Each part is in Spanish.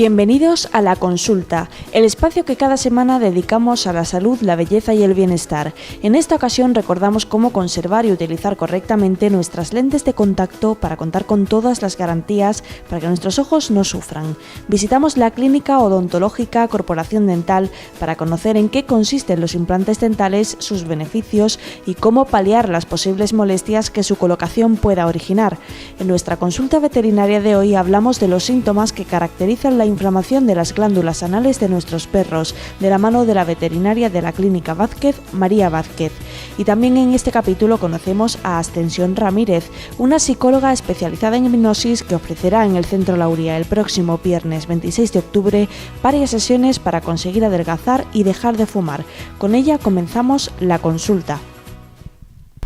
Bienvenidos a La Consulta, el espacio que cada semana dedicamos a la salud, la belleza y el bienestar. En esta ocasión recordamos cómo conservar y utilizar correctamente nuestras lentes de contacto para contar con todas las garantías para que nuestros ojos no sufran. Visitamos la Clínica Odontológica Corporación Dental para conocer en qué consisten los implantes dentales, sus beneficios y cómo paliar las posibles molestias que su colocación pueda originar. En nuestra consulta veterinaria de hoy hablamos de los síntomas que caracterizan la inflamación de las glándulas anales de nuestros perros, de la mano de la veterinaria de la Clínica Vázquez, María Vázquez. Y también en este capítulo conocemos a Ascensión Ramírez, una psicóloga especializada en hipnosis que ofrecerá en el Centro Lauría el próximo viernes 26 de octubre varias sesiones para conseguir adelgazar y dejar de fumar. Con ella comenzamos la consulta.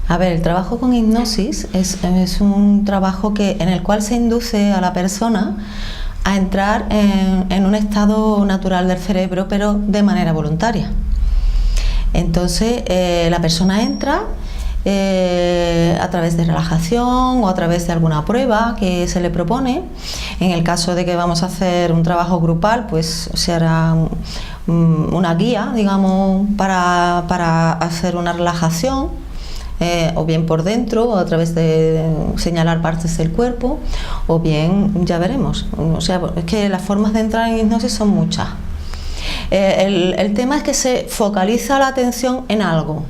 A ver, el trabajo con hipnosis es un trabajo en el cual se induce a la persona a entrar en un estado natural del cerebro, pero de manera voluntaria. Entonces, la persona entra a través de relajación o a través de alguna prueba que se le propone. En el caso de que vamos a hacer un trabajo grupal, pues se hará una guía, digamos, para hacer una relajación. O bien por dentro, o a través de señalar partes del cuerpo, o bien ya veremos. O sea, es que las formas de entrar en hipnosis son muchas. El tema es que se focaliza la atención en algo.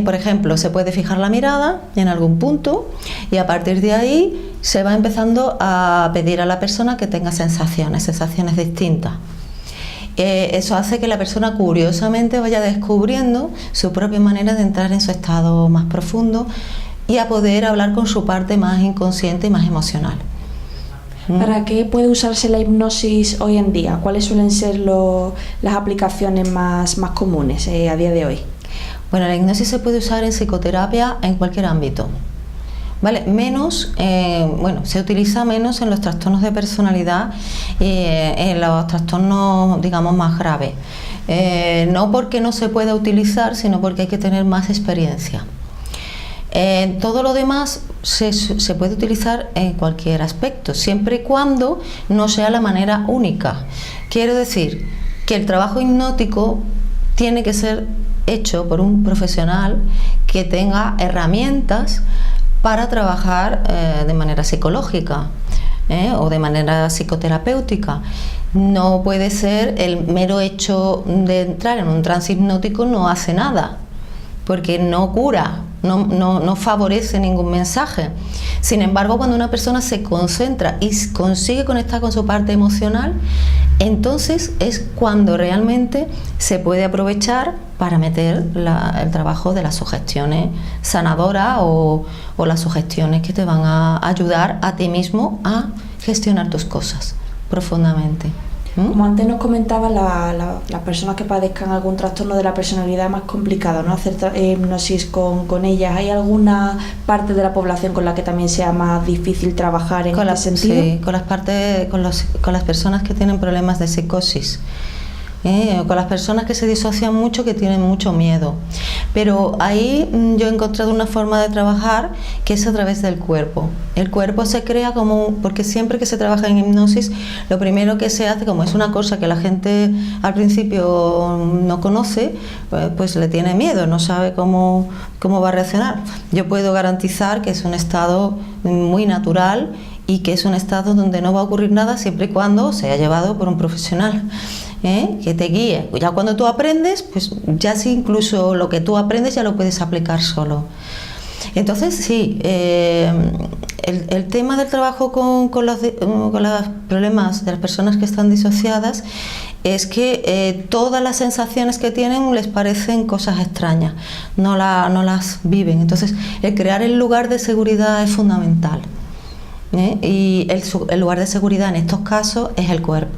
Por ejemplo, se puede fijar la mirada en algún punto y a partir de ahí se va empezando a pedir a la persona que tenga sensaciones distintas. Eso hace que la persona curiosamente vaya descubriendo su propia manera de entrar en su estado más profundo y a poder hablar con su parte más inconsciente y más emocional. ¿Para qué puede usarse la hipnosis hoy en día? ¿Cuáles suelen ser las aplicaciones más comunes a día de hoy? Bueno, la hipnosis se puede usar en psicoterapia en cualquier ámbito. ¿Vale? Se utiliza menos en los trastornos de personalidad y en los trastornos, digamos, más graves. No porque no se pueda utilizar, sino porque hay que tener más experiencia. Todo lo demás se puede utilizar en cualquier aspecto, siempre y cuando no sea la manera única. Quiero decir que el trabajo hipnótico tiene que ser hecho por un profesional que tenga herramientas para trabajar de manera psicológica o de manera psicoterapéutica. No puede ser el mero hecho de entrar en un trance hipnótico, no hace nada, porque no cura, no favorece ningún mensaje. Sin embargo, cuando una persona se concentra y consigue conectar con su parte emocional, entonces es cuando realmente se puede aprovechar para meter el trabajo de las sugestiones sanadoras o las sugestiones que te van a ayudar a ti mismo a gestionar tus cosas profundamente. Como antes nos comentaba, las personas que padezcan algún trastorno de la personalidad es más complicado, ¿no? Hacer hipnosis con ellas. ¿Hay alguna parte de la población con la que también sea más difícil trabajar en ese sentido? Sí, con las personas que tienen problemas de psicosis. Con las personas que se disocian mucho, que tienen mucho miedo. Pero ahí yo he encontrado una forma de trabajar que es a través del cuerpo. El cuerpo se crea porque siempre que se trabaja en hipnosis, lo primero que se hace, como es una cosa que la gente al principio no conoce, pues le tiene miedo, no sabe cómo va a reaccionar. Yo puedo garantizar que es un estado muy natural y que es un estado donde no va a ocurrir nada siempre y cuando sea llevado por un profesional. Que te guíe. Ya cuando tú aprendes, pues ya sí, incluso lo que tú aprendes ya lo puedes aplicar solo. Entonces sí, el tema del trabajo con los problemas de las personas que están disociadas es que todas las sensaciones que tienen les parecen cosas extrañas, no las viven. Entonces el crear el lugar de seguridad es fundamental. Y el lugar de seguridad en estos casos es el cuerpo.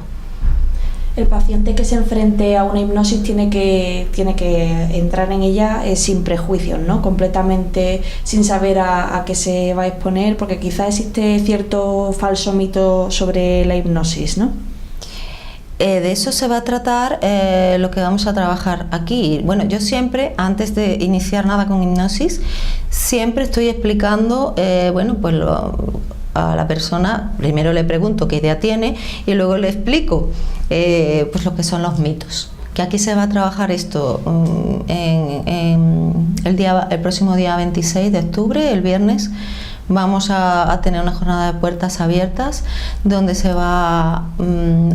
El paciente que se enfrente a una hipnosis tiene que entrar en ella sin prejuicios, ¿no? Completamente sin saber a qué se va a exponer, porque quizá existe cierto falso mito sobre la hipnosis, ¿no? De eso se va a tratar lo que vamos a trabajar aquí. Bueno, yo siempre, antes de iniciar nada con hipnosis, siempre estoy explicando a la persona, primero le pregunto qué idea tiene y luego le explico pues lo que son los mitos. Que aquí se va a trabajar esto el próximo día 26 de octubre, el viernes. Vamos a tener una jornada de puertas abiertas donde se va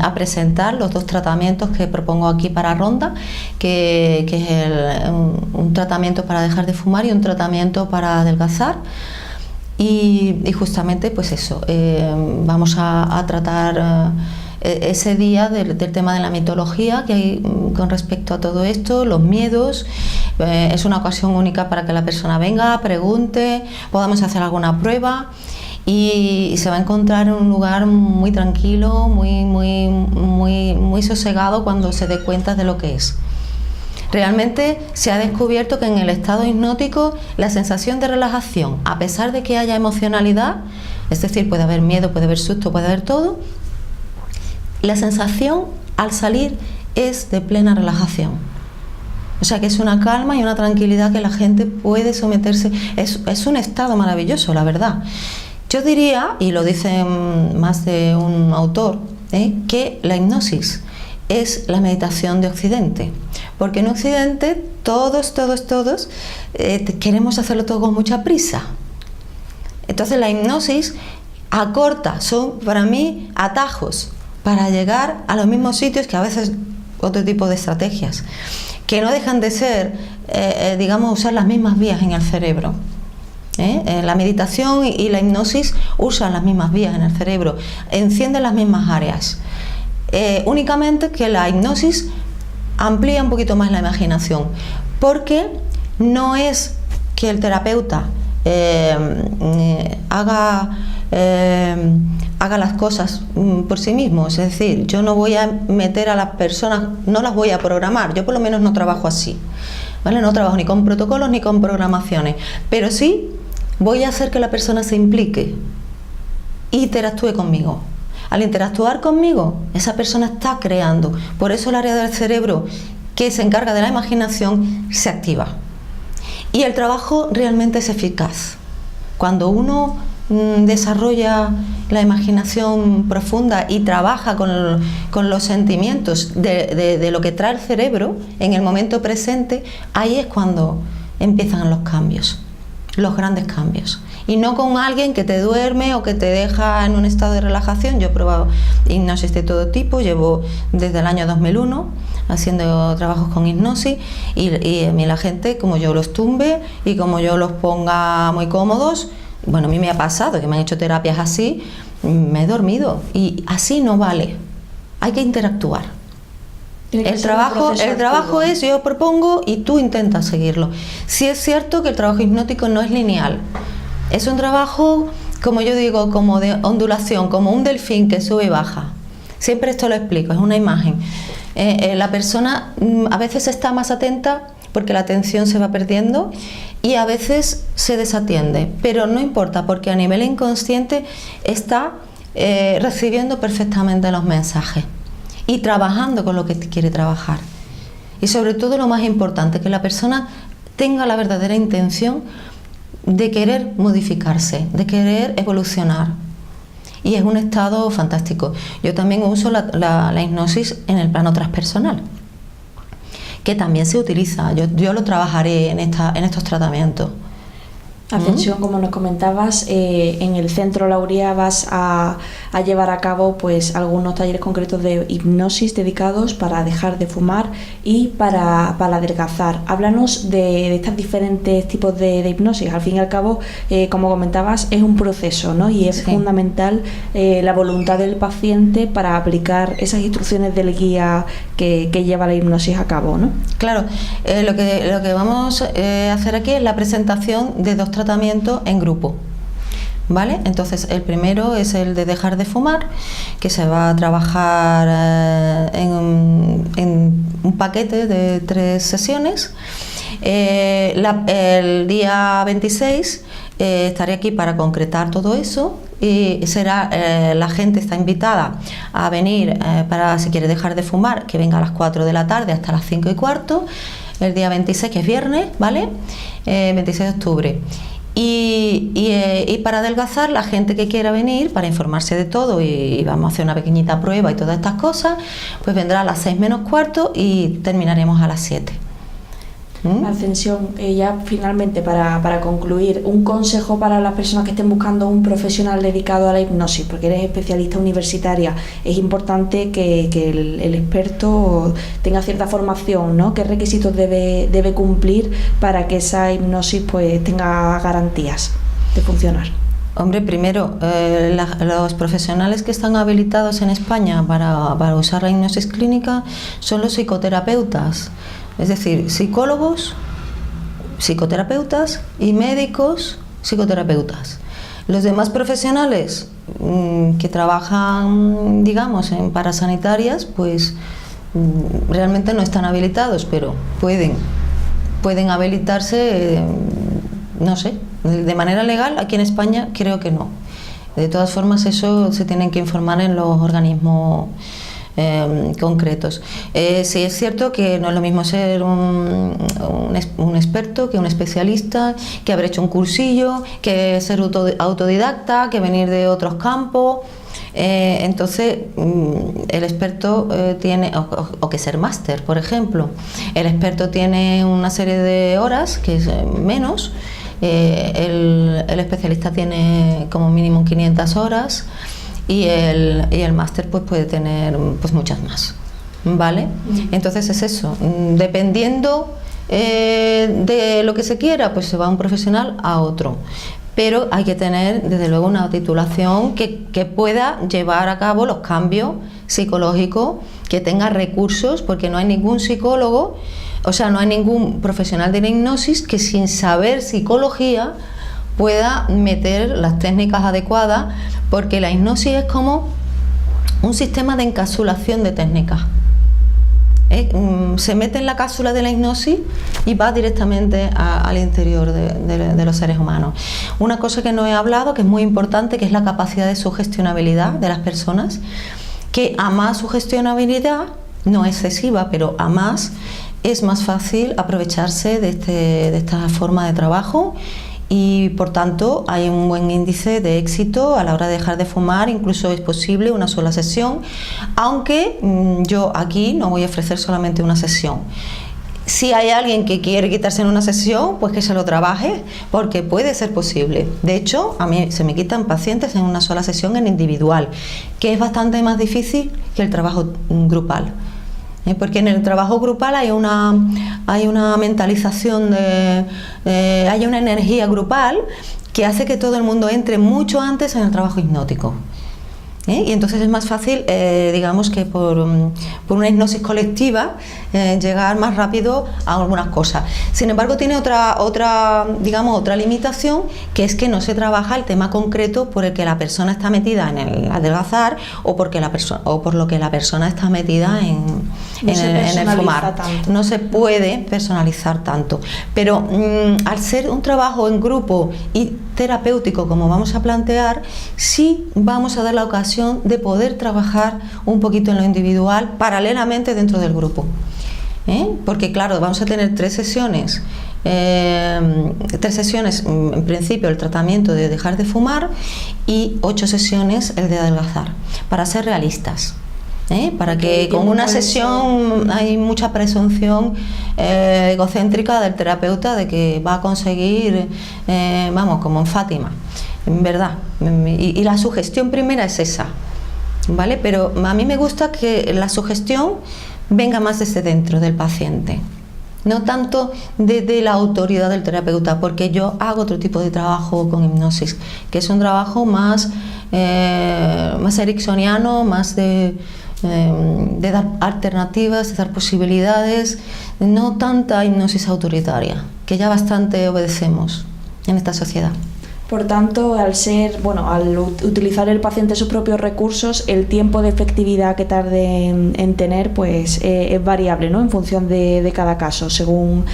a presentar los 2 tratamientos que propongo aquí para Ronda, que es un tratamiento para dejar de fumar y un tratamiento para adelgazar. Y justamente pues eso, vamos a tratar ese día del tema de la mitología que hay con respecto a todo esto, los miedos. Es una ocasión única para que la persona venga, pregunte, podamos hacer alguna prueba y se va a encontrar en un lugar muy tranquilo, muy sosegado cuando se dé cuenta de lo que es. Realmente se ha descubierto que en el estado hipnótico la sensación de relajación, a pesar de que haya emocionalidad, es decir, puede haber miedo, puede haber susto, puede haber todo, la sensación al salir es de plena relajación. O sea que es una calma y una tranquilidad que la gente puede someterse. Es un estado maravilloso, la verdad. Yo diría, y lo dice más de un autor, que la hipnosis es la meditación de Occidente. Porque en Occidente todos queremos hacerlo todo con mucha prisa. Entonces la hipnosis acorta, son para mí atajos para llegar a los mismos sitios que a veces otro tipo de estrategias, que no dejan de ser, digamos, usar las mismas vías en el cerebro. La meditación y la hipnosis usan las mismas vías en el cerebro, encienden las mismas áreas. Únicamente que la hipnosis amplía un poquito más la imaginación, porque no es que el terapeuta haga las cosas por sí mismo, es decir, yo no voy a meter a las personas, no las voy a programar, yo por lo menos no trabajo así, ¿vale? No trabajo ni con protocolos ni con programaciones, pero sí voy a hacer que la persona se implique e interactúe conmigo. Al interactuar conmigo, esa persona está creando, por eso el área del cerebro que se encarga de la imaginación se activa. Y el trabajo realmente es eficaz. Cuando uno desarrolla la imaginación profunda y trabaja con los sentimientos de lo que trae el cerebro en el momento presente, ahí es cuando empiezan los cambios, los grandes cambios. Y no con alguien que te duerme o que te deja en un estado de relajación. Yo he probado hipnosis de todo tipo, llevo desde el año 2001 haciendo trabajos con hipnosis y a mí la gente, como yo los tumbe y como yo los ponga muy cómodos, bueno, a mí me ha pasado que me han hecho terapias así, me he dormido y así no vale, hay que interactuar. El trabajo es, yo propongo y tú intentas seguirlo. Sí es cierto que el trabajo hipnótico no es lineal, es un trabajo, como yo digo, como de ondulación, como un delfín que sube y baja. Siempre esto lo explico, es una imagen. La persona a veces está más atenta porque la atención se va perdiendo y a veces se desatiende, pero no importa porque a nivel inconsciente está recibiendo perfectamente los mensajes y trabajando con lo que quiere trabajar. Y sobre todo lo más importante, que la persona tenga la verdadera intención de querer modificarse, de querer evolucionar. Y es un estado fantástico. Yo también uso la hipnosis en el plano transpersonal, que también se utiliza. Yo lo trabajaré en estos tratamientos. Ascensión, como nos comentabas, en el Centro Lauria vas a llevar a cabo pues algunos talleres concretos de hipnosis dedicados para dejar de fumar y para adelgazar. Háblanos de estos diferentes tipos de hipnosis. Al fin y al cabo, como comentabas, es un proceso, ¿no? Y es fundamental la voluntad del paciente para aplicar esas instrucciones del guía que lleva la hipnosis a cabo, ¿no? Claro, lo que vamos a hacer aquí es la presentación de 2 tratamientos en grupo, ¿vale? Entonces el primero es el de dejar de fumar, que se va a trabajar en un paquete de 3 sesiones. El día 26 estaré aquí para concretar todo eso y la gente está invitada a venir para, si quiere dejar de fumar, que venga a las 4 de la tarde hasta las 5:15, el día 26, que es viernes, ¿vale? 26 de octubre. Y para adelgazar, la gente que quiera venir para informarse de todo y vamos a hacer una pequeñita prueba y todas estas cosas, pues vendrá a las 6 menos cuarto y terminaremos a las 7. Ascensión, ya finalmente para concluir, un consejo para las personas que estén buscando un profesional dedicado a la hipnosis, porque eres especialista universitaria, es importante que el experto tenga cierta formación, ¿no? ¿Qué requisitos debe cumplir para que esa hipnosis pues tenga garantías de funcionar? Hombre, primero, los profesionales que están habilitados en España para usar la hipnosis clínica son los psicoterapeutas. Es decir, psicólogos, psicoterapeutas y médicos psicoterapeutas. Los demás profesionales que trabajan, digamos, en parasanitarias, pues realmente no están habilitados, pero pueden habilitarse, no sé, de manera legal. Aquí en España creo que no. De todas formas, eso se tienen que informar en los organismos concretos. Sí es cierto que no es lo mismo ser un experto que un especialista, que haber hecho un cursillo, que ser autodidacta, que venir de otros campos. Entonces el experto tiene, o que ser máster, por ejemplo. El experto tiene una serie de horas, que es menos. El especialista tiene como mínimo 500 horas. Y el máster pues puede tener pues muchas más, ¿vale? Entonces es eso, dependiendo de lo que se quiera, pues se va un profesional a otro, pero hay que tener desde luego una titulación que pueda llevar a cabo los cambios psicológicos, que tenga recursos, porque no hay ningún psicólogo, o sea, no hay ningún profesional de la hipnosis que sin saber psicología pueda meter las técnicas adecuadas, porque la hipnosis es como un sistema de encapsulación de técnicas. Se mete en la cápsula de la hipnosis y va directamente al interior de los seres humanos. Una cosa que no he hablado, que es muy importante, que es la capacidad de sugestionabilidad de las personas, que a más sugestionabilidad, no excesiva, pero a más, es más fácil aprovecharse de esta forma de trabajo. Y por tanto hay un buen índice de éxito a la hora de dejar de fumar, incluso es posible una sola sesión, aunque yo aquí no voy a ofrecer solamente una sesión. Si hay alguien que quiere quitarse en una sesión, pues que se lo trabaje, porque puede ser posible. De hecho, a mí se me quitan pacientes en una sola sesión en individual, que es bastante más difícil que el trabajo grupal. Porque en el trabajo grupal hay una mentalización, hay una energía grupal que hace que todo el mundo entre mucho antes en el trabajo hipnótico. Y entonces es más fácil, digamos, que por una hipnosis colectiva llegar más rápido a algunas cosas. Sin embargo, tiene otra limitación, que es que no se trabaja el tema concreto por el que la persona está metida en el adelgazar o por lo que la persona está metida en el fumar. Tanto. No se puede personalizar tanto. Pero al ser un trabajo en grupo y terapéutico, como vamos a plantear, sí vamos a dar la ocasión de poder trabajar un poquito en lo individual paralelamente dentro del grupo. Porque claro, vamos a tener 3 sesiones. 3 sesiones en principio el tratamiento de dejar de fumar y 8 sesiones el de adelgazar, para ser realistas. Para que con una sesión hay mucha presunción egocéntrica del terapeuta de que va a conseguir, vamos, como en Fátima, en verdad. Y la sugestión primera es esa, ¿vale? Pero a mí me gusta que la sugestión venga más desde dentro del paciente, no tanto desde la autoridad del terapeuta, porque yo hago otro tipo de trabajo con hipnosis, que es un trabajo más ericksoniano, más de dar alternativas, de dar posibilidades, no tanta hipnosis autoritaria, que ya bastante obedecemos en esta sociedad. Por tanto, al utilizar el paciente sus propios recursos, el tiempo de efectividad que tarde en tener pues es variable, ¿no? En función de cada caso, según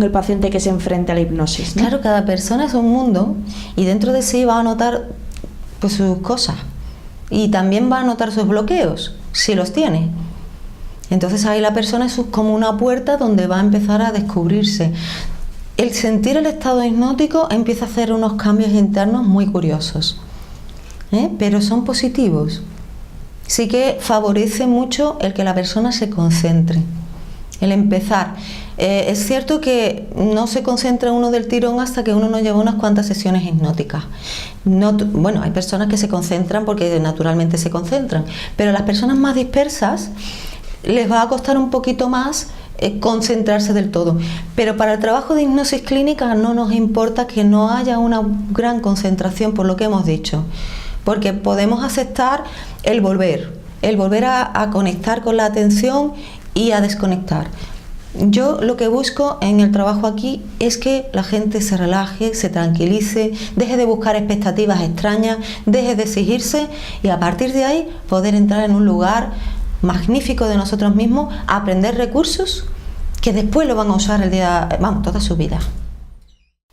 el paciente que se enfrente a la hipnosis, ¿no? Claro, cada persona es un mundo y dentro de sí va a notar pues sus cosas y también va a notar sus bloqueos, si los tiene. Entonces ahí la persona es como una puerta donde va a empezar a descubrirse. el sentir el estado hipnótico empieza a hacer unos cambios internos muy curiosos, pero son positivos. Sí que favorece mucho el que la persona se concentre, el empezar. Es cierto que no se concentra uno del tirón hasta que uno no lleva unas cuantas sesiones hipnóticas. Bueno, hay personas que se concentran porque naturalmente se concentran, pero a las personas más dispersas les va a costar un poquito más concentrarse del todo. Pero para el trabajo de hipnosis clínica no nos importa que no haya una gran concentración, por lo que hemos dicho, porque podemos aceptar el volver a conectar con la atención y a desconectar. Yo lo que busco en el trabajo aquí es que la gente se relaje, se tranquilice, deje de buscar expectativas extrañas, deje de exigirse y a partir de ahí poder entrar en un lugar magnífico de nosotros mismos, aprender recursos que después lo van a usar toda su vida.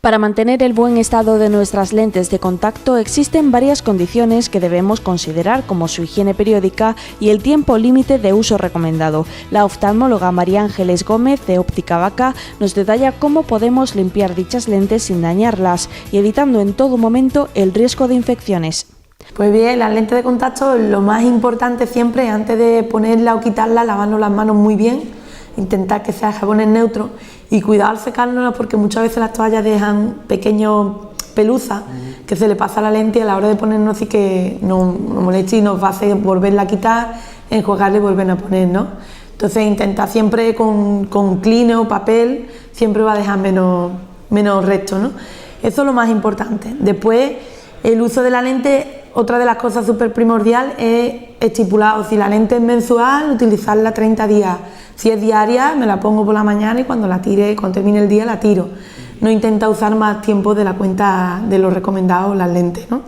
Para mantener el buen estado de nuestras lentes de contacto existen varias condiciones que debemos considerar, como su higiene periódica y el tiempo límite de uso recomendado. La oftalmóloga María Ángeles Gómez, de Óptica Vaca, nos detalla cómo podemos limpiar dichas lentes sin dañarlas y evitando en todo momento el riesgo de infecciones. Pues bien, las lentes de contacto, lo más importante siempre, antes de ponerla o quitarla, lavarnos las manos muy bien, intentar que sea jabones neutros y cuidar al secárnoslas, porque muchas veces las toallas dejan pequeños peluzas que se le pasa a la lente y a la hora de ponernos sí que nos molesta y nos va a hacer volverla a quitar, enjuagarla y volverla a poner, ¿no? Entonces intentar siempre con Kleenex o papel, siempre va a dejar menos resto, ¿no? Eso es lo más importante. Después, el uso de la lente, otra de las cosas súper primordial es estipular, o si la lente es mensual, utilizarla 30 días. Si es diaria, me la pongo por la mañana y cuando termine el día la tiro. No intenta usar más tiempo de la cuenta de lo recomendado las lentes, ¿no?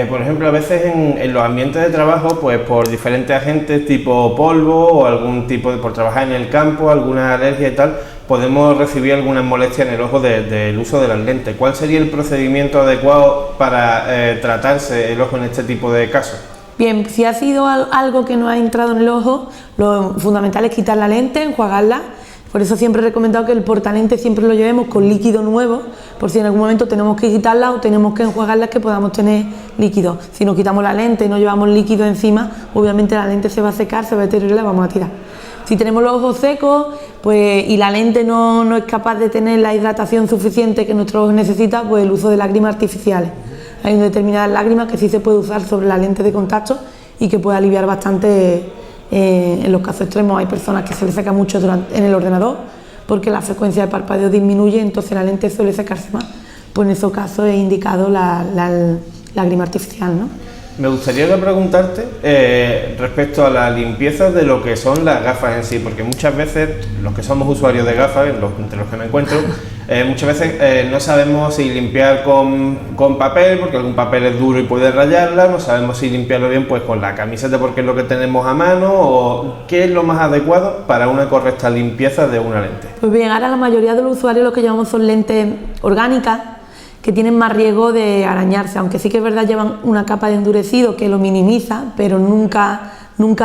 Por ejemplo, a veces en los ambientes de trabajo, pues por diferentes agentes tipo polvo o algún tipo por trabajar en el campo, alguna alergia y tal, podemos recibir algunas molestias en el ojo del uso de las lentes. ¿Cuál sería el procedimiento adecuado para tratarse el ojo en este tipo de casos? Bien, si ha sido algo que no ha entrado en el ojo, lo fundamental es quitar la lente, enjuagarla. Por eso siempre he recomendado que el portalente siempre lo llevemos con líquido nuevo, por si en algún momento tenemos que quitarla o tenemos que enjuagarla, que podamos tener líquido. Si nos quitamos la lente y no llevamos líquido encima, obviamente la lente se va a secar, se va a deteriorar y la vamos a tirar. Si tenemos los ojos secos y la lente no es capaz de tener la hidratación suficiente que nuestro ojo necesita, pues el uso de lágrimas artificiales. Hay una determinada lágrima que sí se puede usar sobre la lente de contacto y que puede aliviar bastante en los casos extremos. Hay personas que se les seca mucho en el ordenador porque la frecuencia de parpadeo disminuye, entonces la lente suele secarse más. Pues en esos casos es indicado la lágrima artificial, ¿no? Me gustaría preguntarte respecto a la limpieza de lo que son las gafas en sí, porque muchas veces los que somos usuarios de gafas, entre los que me encuentro, muchas veces no sabemos si limpiar con papel, porque algún papel es duro y puede rayarla, no sabemos si limpiarlo bien pues con la camiseta porque es lo que tenemos a mano, o qué es lo más adecuado para una correcta limpieza de una lente. Pues bien, ahora la mayoría de los usuarios lo que llevamos son lentes orgánicas, que tienen más riesgo de arañarse, aunque sí que es verdad llevan una capa de endurecido que lo minimiza, pero nunca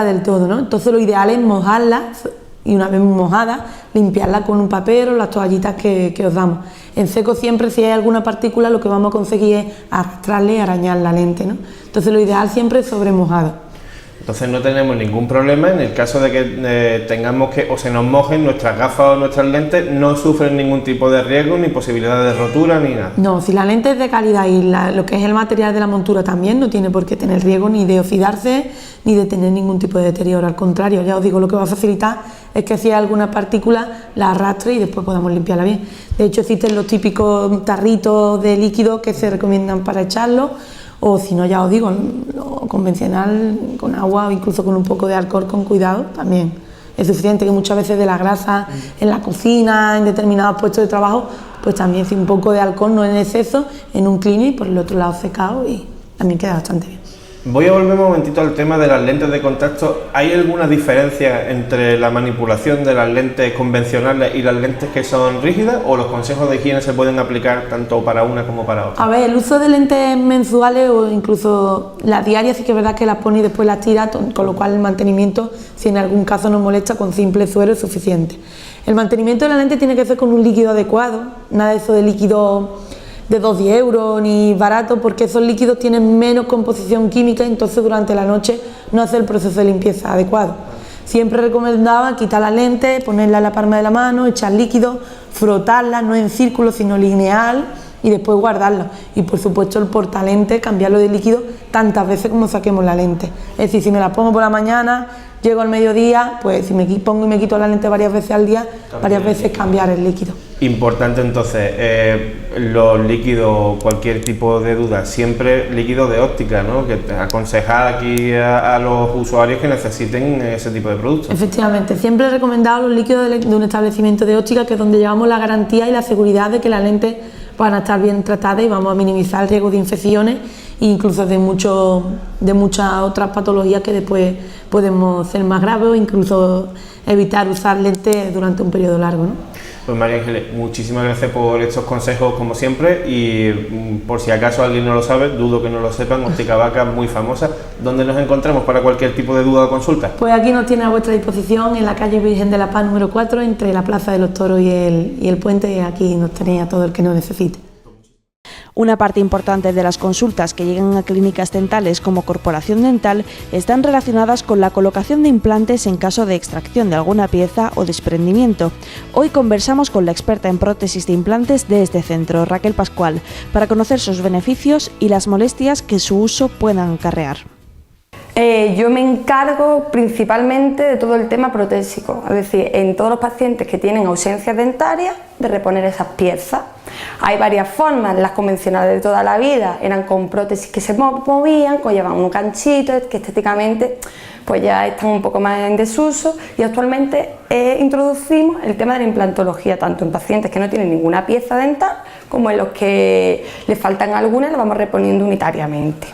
del todo, ¿no? Entonces lo ideal es mojarlas y una vez mojada limpiarla con un papel o las toallitas que os damos. En seco siempre, si hay alguna partícula, lo que vamos a conseguir es arrastrarle y arañar la lente, ¿no? Entonces lo ideal siempre es sobre mojado. Entonces no tenemos ningún problema en el caso de que tengamos que o se nos mojen nuestras gafas o nuestras lentes, no sufren ningún tipo de riesgo, ni posibilidad de rotura, ni nada. No, si la lente es de calidad y lo que es el material de la montura también, no tiene por qué tener riesgo ni de oxidarse, ni de tener ningún tipo de deterioro. Al contrario, ya os digo, lo que va a facilitar es que si hay alguna partícula, la arrastre y después podamos limpiarla bien. De hecho, existen los típicos tarritos de líquido que se recomiendan para echarlo, o si no, ya os digo, lo convencional con agua o incluso con un poco de alcohol con cuidado también es suficiente, que muchas veces de la grasa en la cocina, en determinados puestos de trabajo, pues también si un poco de alcohol, no en exceso, en un Kleenex y por el otro lado secado y también queda bastante bien. Voy a volver un momentito al tema de las lentes de contacto. ¿Hay alguna diferencia entre la manipulación de las lentes convencionales y las lentes que son rígidas, o los consejos de higiene se pueden aplicar tanto para una como para otra? A ver, el uso de lentes mensuales o incluso las diarias sí que es verdad que las pone y después las tira, con lo cual el mantenimiento, si en algún caso nos molesta, con simple suero es suficiente. El mantenimiento de la lente tiene que ser con un líquido adecuado, nada de eso de líquido de 2-10 euros ni barato, porque esos líquidos tienen menos composición química, entonces durante la noche no hace el proceso de limpieza adecuado. Siempre recomendaba quitar la lente, ponerla en la palma de la mano, echar líquido, frotarla, no en círculo sino lineal, y después guardarla. Y por supuesto el portalente, cambiarlo de líquido tantas veces como saquemos la lente. Es decir, si me la pongo por la mañana, llego al mediodía, pues si me pongo y me quito la lente varias veces al día, varias veces cambiar el líquido. Importante entonces, los líquidos, cualquier tipo de duda, siempre líquido de óptica, ¿no? Que aconsejar aquí a los usuarios que necesiten ese tipo de productos. Efectivamente, siempre he recomendado los líquidos de un establecimiento de óptica, que es donde llevamos la garantía y la seguridad de que las lentes van a estar bien tratadas y vamos a minimizar el riesgo de infecciones e incluso de muchas otras patologías que después podemos ser más graves o incluso evitar usar lentes durante un periodo largo, ¿no? Pues María Ángeles, muchísimas gracias por estos consejos como siempre, y por si acaso alguien no lo sabe, dudo que no lo sepan, Óptica Vaca, muy famosa. ¿Dónde nos encontramos para cualquier tipo de duda o consulta? Pues aquí nos tiene a vuestra disposición en la calle Virgen de la Paz número 4, entre la Plaza de los Toros y el puente. Aquí nos tenéis a todo el que nos necesite. Una parte importante de las consultas que llegan a clínicas dentales como Corporación Dental están relacionadas con la colocación de implantes en caso de extracción de alguna pieza o desprendimiento. Hoy conversamos con la experta en prótesis de implantes de este centro, Raquel Pascual, para conocer sus beneficios y las molestias que su uso puedan acarrear. Yo me encargo principalmente de todo el tema protésico, es decir, en todos los pacientes que tienen ausencias dentarias, de reponer esas piezas. Hay varias formas, las convencionales de toda la vida eran con prótesis que se movían, que llevaban un ganchito, que estéticamente pues ya están un poco más en desuso, y actualmente introducimos el tema de la implantología, tanto en pacientes que no tienen ninguna pieza dental como en los que les faltan algunas, las vamos reponiendo unitariamente.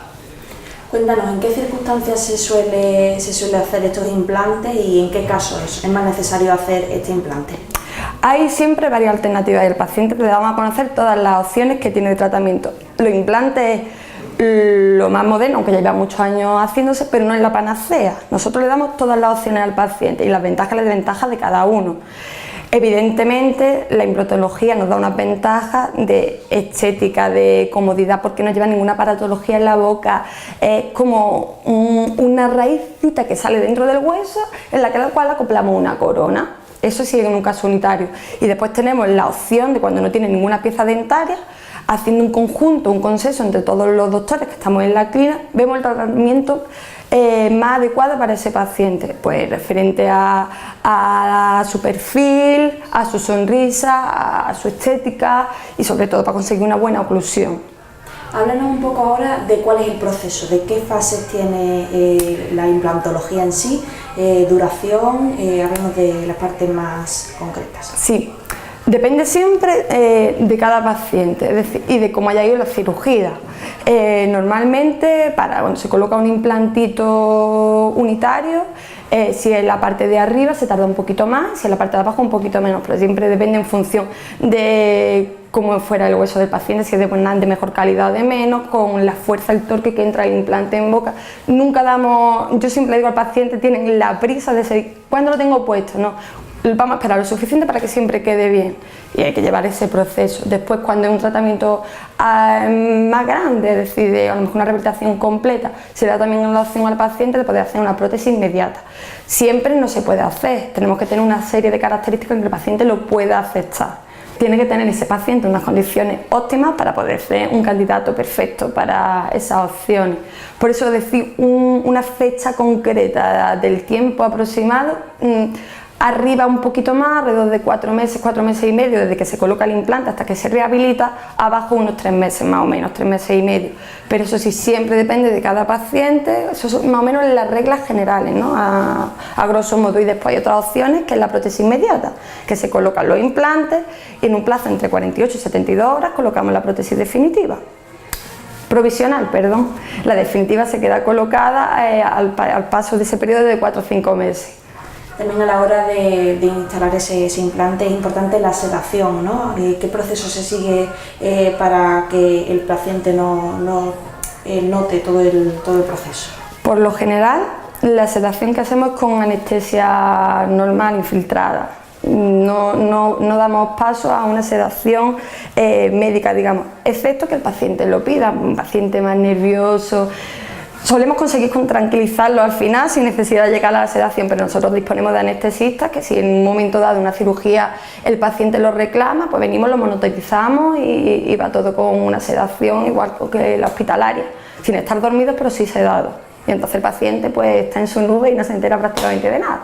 Cuéntanos, ¿en qué circunstancias se suele hacer estos implantes y en qué casos es más necesario hacer este implante? Hay siempre varias alternativas y el paciente le damos a conocer todas las opciones que tiene de tratamiento. Los implantes es lo más moderno, aunque ya lleva muchos años haciéndose, pero no es la panacea. Nosotros le damos todas las opciones al paciente y las ventajas y las desventajas de cada uno. Evidentemente la implantología nos da unas ventajas de estética, de comodidad, porque no lleva ninguna aparatología en la boca, es como una raícita que sale dentro del hueso en la cual acoplamos una corona. Eso sí, en un caso unitario. Y después tenemos la opción de, cuando no tiene ninguna pieza dentaria, haciendo un conjunto, un consenso entre todos los doctores que estamos en la clínica, vemos el tratamiento más adecuado para ese paciente, pues referente a su perfil, a su sonrisa, a su estética y sobre todo para conseguir una buena oclusión. Háblanos un poco ahora de cuál es el proceso, de qué fases tiene la implantología en sí, duración, háblanos de las partes más concretas. Sí, depende siempre de cada paciente, es decir, y de cómo haya ido la cirugía. Normalmente cuando se coloca un implantito unitario, si en la parte de arriba se tarda un poquito más, si en la parte de abajo un poquito menos, pero siempre depende en función de cómo fuera el hueso del paciente, si es de mejor calidad o de menos, con la fuerza, el torque que entra el implante en boca. Yo siempre digo al paciente, tienen la prisa de seguir, ¿cuándo lo tengo puesto? No, vamos a esperar lo suficiente para que siempre quede bien, y hay que llevar ese proceso. Después, cuando es un tratamiento más grande, es decir, a lo mejor una rehabilitación completa, se da también la opción al paciente de poder hacer una prótesis inmediata. Siempre no se puede hacer, tenemos que tener una serie de características que el paciente lo pueda aceptar. Tiene que tener ese paciente unas condiciones óptimas para poder ser un candidato perfecto para esas opciones. Por eso decir una fecha concreta del tiempo aproximado, arriba un poquito más, alrededor de 4 meses y medio, desde que se coloca el implante hasta que se rehabilita, abajo unos 3 meses más o menos, 3 meses y medio. Pero eso sí, siempre depende de cada paciente, eso son más o menos las reglas generales, ¿no? A grosso modo. Y después hay otras opciones, que es la prótesis inmediata, que se colocan los implantes y en un plazo entre 48 y 72 horas colocamos la prótesis definitiva. provisional, perdón. La definitiva se queda colocada al paso de ese periodo de 4 o 5 meses. También a la hora de instalar ese implante es importante la sedación, ¿no? ¿Qué proceso se sigue para que el paciente no note todo el proceso? Por lo general, la sedación que hacemos es con anestesia normal, infiltrada. No damos paso a una sedación médica, digamos, excepto que el paciente lo pida, un paciente más nervioso. Solemos conseguir tranquilizarlo al final sin necesidad de llegar a la sedación, pero nosotros disponemos de anestesistas que si en un momento dado de una cirugía el paciente lo reclama, pues venimos, lo monitorizamos y va todo con una sedación igual que la hospitalaria, sin estar dormido pero sí sedado. Y entonces el paciente pues está en su nube y no se entera prácticamente de nada.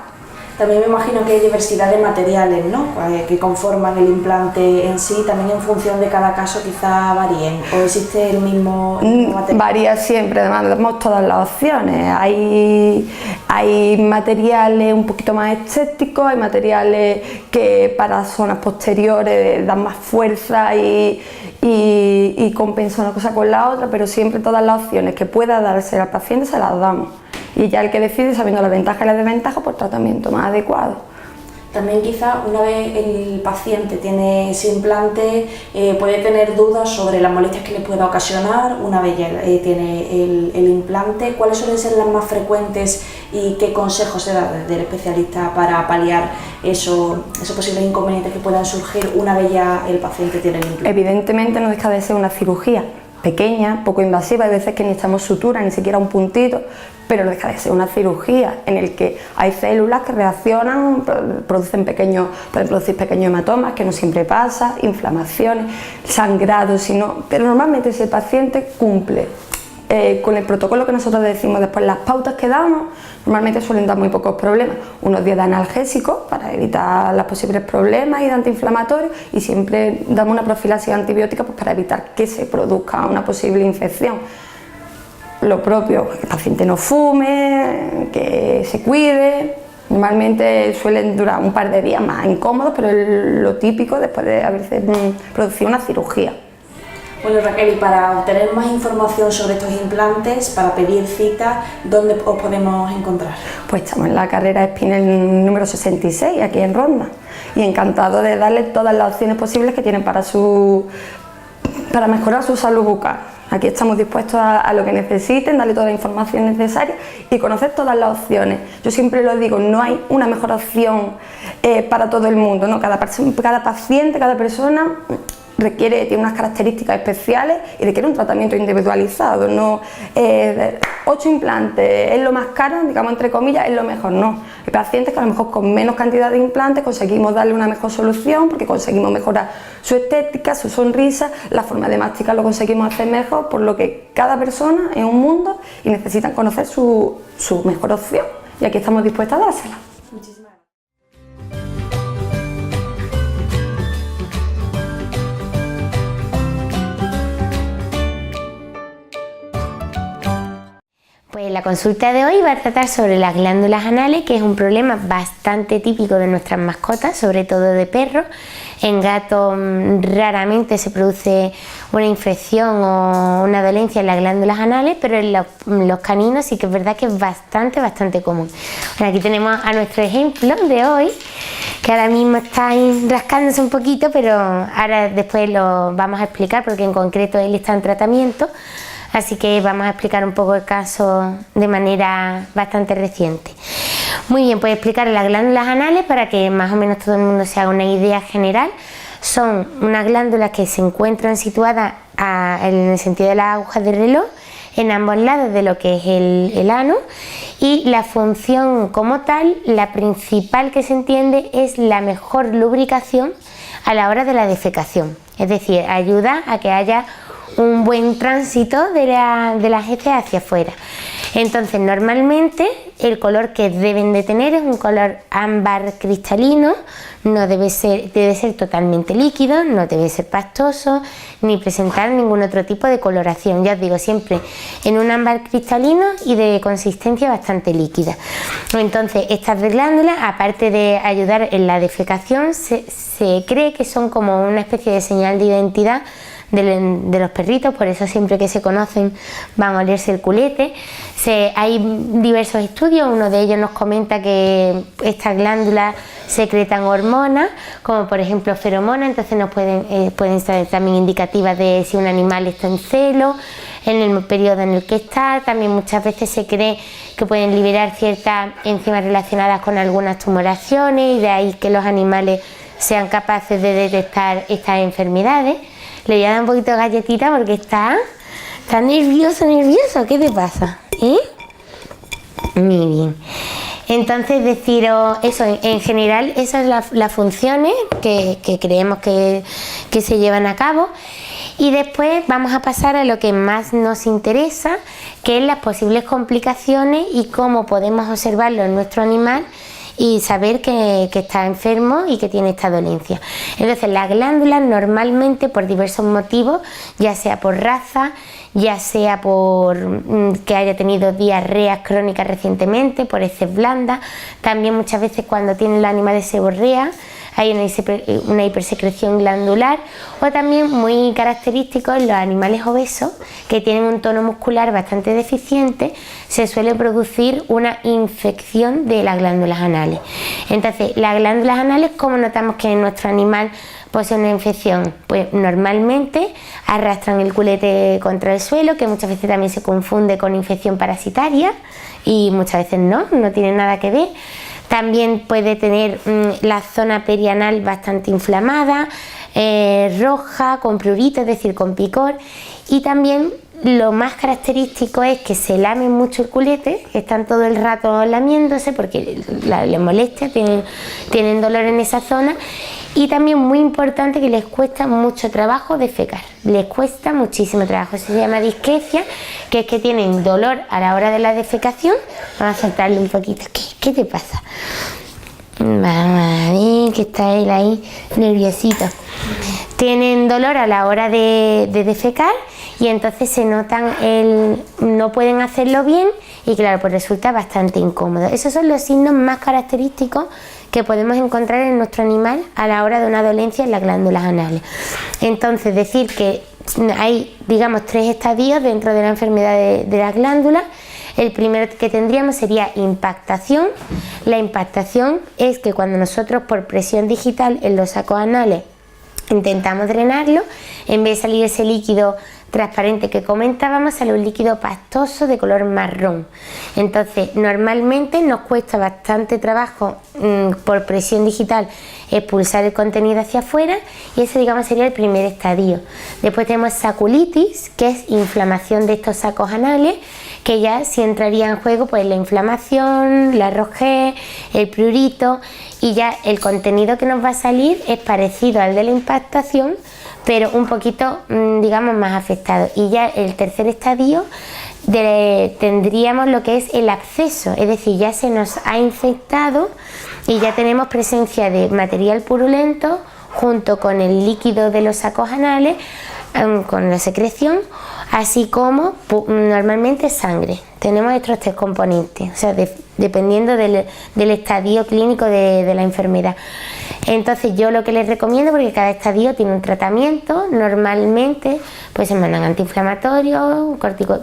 También me imagino que hay diversidad de materiales, ¿no?, que conforman el implante en sí, también en función de cada caso quizá varíen, o existe el mismo material. Varía siempre, además damos todas las opciones. Hay materiales un poquito más estéticos, hay materiales que para zonas posteriores dan más fuerza y compensan una cosa con la otra, pero siempre todas las opciones que pueda darse al paciente se las damos. Y ya el que decide, sabiendo las ventajas y las desventajas, pues tratamiento más adecuado. También quizá una vez el paciente tiene ese implante puede tener dudas sobre las molestias que le pueda ocasionar una vez ya tiene el implante. ¿Cuáles suelen ser las más frecuentes y qué consejos se da del especialista para paliar esos posibles inconvenientes que puedan surgir una vez ya el paciente tiene el implante? Evidentemente no deja de ser una cirugía pequeña, poco invasiva, hay veces que ni necesitamos sutura, ni siquiera un puntito, pero no deja de ser una cirugía en el que hay células que reaccionan, pueden producir pequeños hematomas, que no siempre pasa, inflamaciones, sangrados, pero normalmente si el paciente cumple con el protocolo que nosotros decimos después, las pautas que damos, normalmente suelen dar muy pocos problemas. Unos días de analgésicos para evitar los posibles problemas y de antiinflamatorios, y siempre damos una profilaxis antibiótica pues, para evitar que se produzca una posible infección. Lo propio, que el paciente no fume, que se cuide. Normalmente suelen durar un par de días más incómodos, pero es lo típico después de haberse producido una cirugía. Bueno, Raquel, y para obtener más información sobre estos implantes, para pedir cita, ¿dónde os podemos encontrar? Pues estamos en la carrera Espinel número 66, aquí en Ronda, y encantado de darle todas las opciones posibles que tienen para mejorar su salud bucal. Aquí estamos dispuestos a lo que necesiten, darle toda la información necesaria y conocer todas las opciones. Yo siempre lo digo, no hay una mejor opción para todo el mundo, ¿no? Cada paciente, cada persona tiene unas características especiales y requiere un tratamiento individualizado. No 8 implantes es lo más caro, digamos entre comillas, es lo mejor, no. Hay pacientes que a lo mejor con menos cantidad de implantes conseguimos darle una mejor solución porque conseguimos mejorar su estética, su sonrisa, la forma de masticar lo conseguimos hacer mejor, por lo que cada persona es un mundo y necesitan conocer su mejor opción, y aquí estamos dispuestos a dársela. Pues la consulta de hoy va a tratar sobre las glándulas anales, que es un problema bastante típico de nuestras mascotas, sobre todo de perros. En gatos raramente se produce una infección o una dolencia en las glándulas anales, pero en los caninos sí que es verdad que es bastante común. Bueno, aquí tenemos a nuestro ejemplo de hoy, que ahora mismo está ahí rascándose un poquito, pero ahora después lo vamos a explicar porque en concreto él está en tratamiento. Así que vamos a explicar un poco el caso de manera bastante reciente. Muy bien, pues explicar las glándulas anales para que más o menos todo el mundo se haga una idea general. Son unas glándulas que se encuentran situadas en el sentido de las agujas de reloj, en ambos lados de lo que es el ano, y la función como tal, la principal que se entiende, es la mejor lubricación a la hora de la defecación. Es decir, ayuda a que haya un buen tránsito de las heces hacia afuera. Entonces, normalmente el color que deben de tener es un color ámbar cristalino, no debe ser totalmente líquido, no debe ser pastoso, ni presentar ningún otro tipo de coloración. Ya os digo, siempre en un ámbar cristalino y de consistencia bastante líquida. Entonces, estas glándulas, aparte de ayudar en la defecación, se cree que son como una especie de señal de identidad de los perritos, por eso siempre que se conocen van a olerse el culete. Hay diversos estudios, uno de ellos nos comenta que estas glándulas secretan hormonas, como por ejemplo feromonas, entonces pueden ser también indicativas de si un animal está en celo, en el periodo en el que está. También muchas veces se cree que pueden liberar ciertas enzimas relacionadas con algunas tumoraciones y de ahí que los animales sean capaces de detectar estas enfermedades. Le voy a dar un poquito de galletita porque está nervioso, ¿qué te pasa? Muy bien. Entonces deciros eso, en general esas son las funciones que creemos que se llevan a cabo, y después vamos a pasar a lo que más nos interesa, que es las posibles complicaciones y cómo podemos observarlo en nuestro animal y saber que está enfermo y que tiene esta dolencia. Entonces las glándulas normalmente por diversos motivos, ya sea por raza, ya sea por que haya tenido diarreas crónicas recientemente, por heces blandas, también muchas veces cuando tienen los animales seborrea hay una hipersecreción glandular, o también muy característico en los animales obesos que tienen un tono muscular bastante deficiente, se suele producir una infección de las glándulas anales. Entonces, las glándulas anales, ¿cómo notamos que en nuestro animal posee una infección? Pues normalmente arrastran el culete contra el suelo, que muchas veces también se confunde con infección parasitaria y muchas veces no tiene nada que ver. También puede tener la zona perianal bastante inflamada, roja, con prurito, es decir, con picor, y también lo más característico es que se lamen mucho el culete, están todo el rato lamiéndose porque les molesta, tienen dolor en esa zona, y también muy importante que les cuesta mucho trabajo defecar, les cuesta muchísimo trabajo, eso se llama disquecia, que es que tienen dolor a la hora de la defecación. Vamos a saltarle un poquito, ¿qué te pasa? Vamos a ver que está él ahí nerviosito. Tienen dolor a la hora de defecar y entonces se notan, no pueden hacerlo bien y claro, pues resulta bastante incómodo. Esos son los signos más característicos que podemos encontrar en nuestro animal a la hora de una dolencia en las glándulas anales. Entonces, decir que hay, digamos, 3 estadios dentro de la enfermedad de las glándulas. El primero que tendríamos sería impactación. La impactación es que cuando nosotros por presión digital en los sacos anales intentamos drenarlo, en vez de salir ese líquido transparente que comentábamos, sale un líquido pastoso de color marrón. Entonces normalmente nos cuesta bastante trabajo por presión digital expulsar el contenido hacia afuera, y ese, digamos, sería el primer estadio. Después tenemos saculitis, que es inflamación de estos sacos anales, que ya sí entraría en juego pues la inflamación, la rojez, el prurito, y ya el contenido que nos va a salir es parecido al de la impactación, pero un poquito, digamos, más afectado. Y ya el tercer estadio tendríamos lo que es el absceso, es decir, ya se nos ha infectado y ya tenemos presencia de material purulento junto con el líquido de los sacos anales, con la secreción, así como normalmente sangre. Tenemos estos 3 componentes, o sea, dependiendo del estadio clínico de la enfermedad. Entonces yo lo que les recomiendo, porque cada estadio tiene un tratamiento, normalmente pues se mandan antiinflamatorios,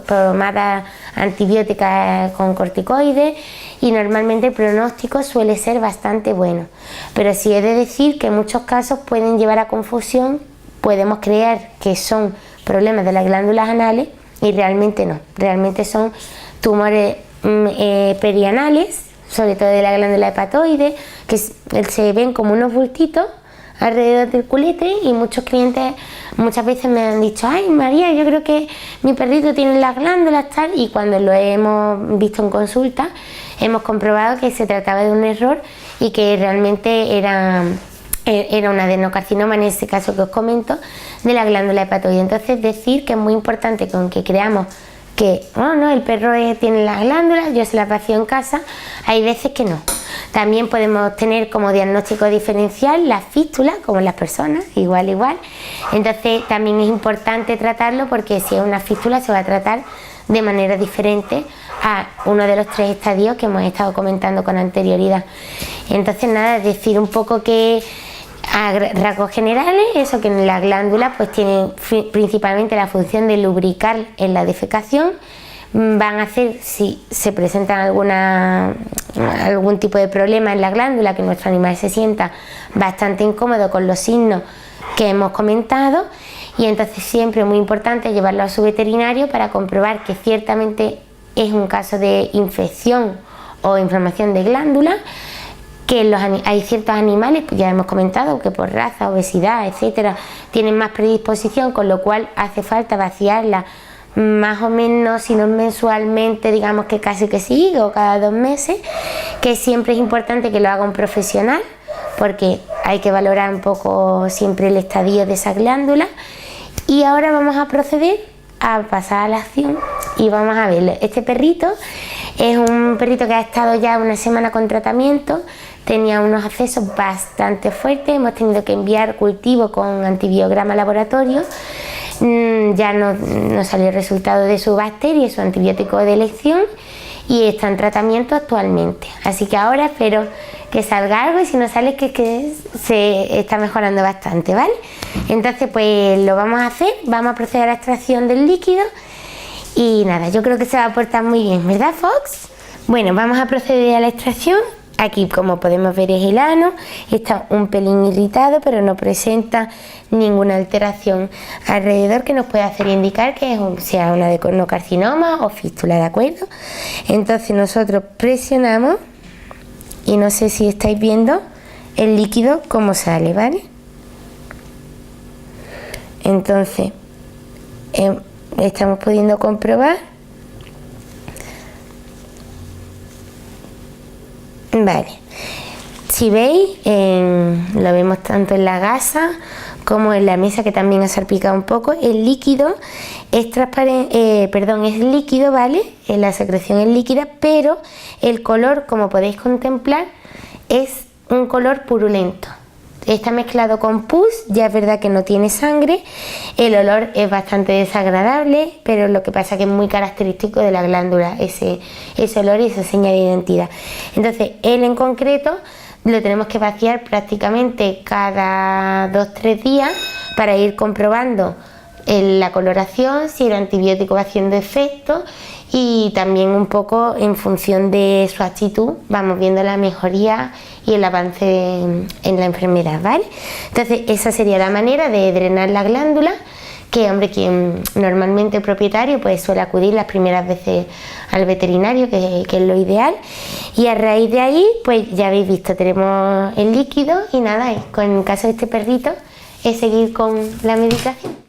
pomadas antibióticas con corticoides, y normalmente el pronóstico suele ser bastante bueno. Pero sí he de decir que en muchos casos pueden llevar a confusión, podemos creer que son problemas de las glándulas anales y realmente no, realmente son tumores perianales, sobre todo de la glándula hepatoide, que se ven como unos bultitos alrededor del culete, y muchos clientes muchas veces me han dicho: ay María, yo creo que mi perrito tiene las glándulas tal, y cuando lo hemos visto en consulta hemos comprobado que se trataba de un error y que realmente era un adenocarcinoma, en ese caso que os comento, de la glándula hepatoide. Entonces decir que es muy importante que aunque creamos que no, el perro tiene las glándulas, yo se las vacío en casa, hay veces que no. También podemos tener como diagnóstico diferencial las fístulas, como las personas, igual. Entonces también es importante tratarlo, porque si es una fístula se va a tratar de manera diferente a uno de los 3 estadios que hemos estado comentando con anterioridad. Entonces nada, decir un poco que A rasgos generales, eso que las glándulas pues tienen principalmente la función de lubricar en la defecación. Van a hacer, si se presentan algún tipo de problema en la glándula, que nuestro animal se sienta bastante incómodo con los signos que hemos comentado, y entonces siempre es muy importante llevarlo a su veterinario para comprobar que ciertamente es un caso de infección o inflamación de glándula, que hay ciertos animales, pues ya hemos comentado, que por raza, obesidad, etcétera, tienen más predisposición, con lo cual hace falta vaciarla más o menos, si no mensualmente, digamos que casi que sí, o cada 2 meses, que siempre es importante que lo haga un profesional, porque hay que valorar un poco siempre el estadio de esa glándula. Y ahora vamos a proceder a pasar a la acción y vamos a verlo. Este perrito es un perrito que ha estado ya una semana con tratamiento, tenía unos accesos bastante fuertes, hemos tenido que enviar cultivo con antibiograma laboratorio. Ya no salió el resultado de su bacteria, su antibiótico de elección, y está en tratamiento actualmente. Así que ahora espero que salga algo, y si no sale que se está mejorando bastante, ¿vale? Entonces pues lo vamos a hacer, vamos a proceder a la extracción del líquido y nada, yo creo que se va a portar muy bien, ¿verdad, Fox? Bueno, vamos a proceder a la extracción. Aquí, como podemos ver, es el ano, está un pelín irritado, pero no presenta ninguna alteración alrededor que nos pueda hacer indicar que sea una adenocarcinoma o fístula, ¿de acuerdo? Entonces nosotros presionamos y no sé si estáis viendo el líquido cómo sale, ¿vale? Entonces, estamos pudiendo comprobar. Vale, si veis, lo vemos tanto en la gasa como en la mesa, que también ha salpicado un poco. El líquido es transparente, es líquido, ¿vale? La secreción es líquida, pero el color, como podéis contemplar, es un color purulento. Está mezclado con pus, ya es verdad que no tiene sangre, el olor es bastante desagradable, pero lo que pasa es que es muy característico de la glándula, ese olor y esa señal de identidad. Entonces, él en concreto lo tenemos que vaciar prácticamente cada 2-3 días para ir comprobando la coloración, si el antibiótico va haciendo efecto, y también un poco en función de su actitud vamos viendo la mejoría y el avance en la enfermedad, ¿vale? Entonces esa sería la manera de drenar la glándula, que hombre, quien normalmente es propietario pues suele acudir las primeras veces al veterinario, que es lo ideal, y a raíz de ahí pues ya habéis visto, tenemos el líquido y nada, con el caso de este perrito es seguir con la medicación.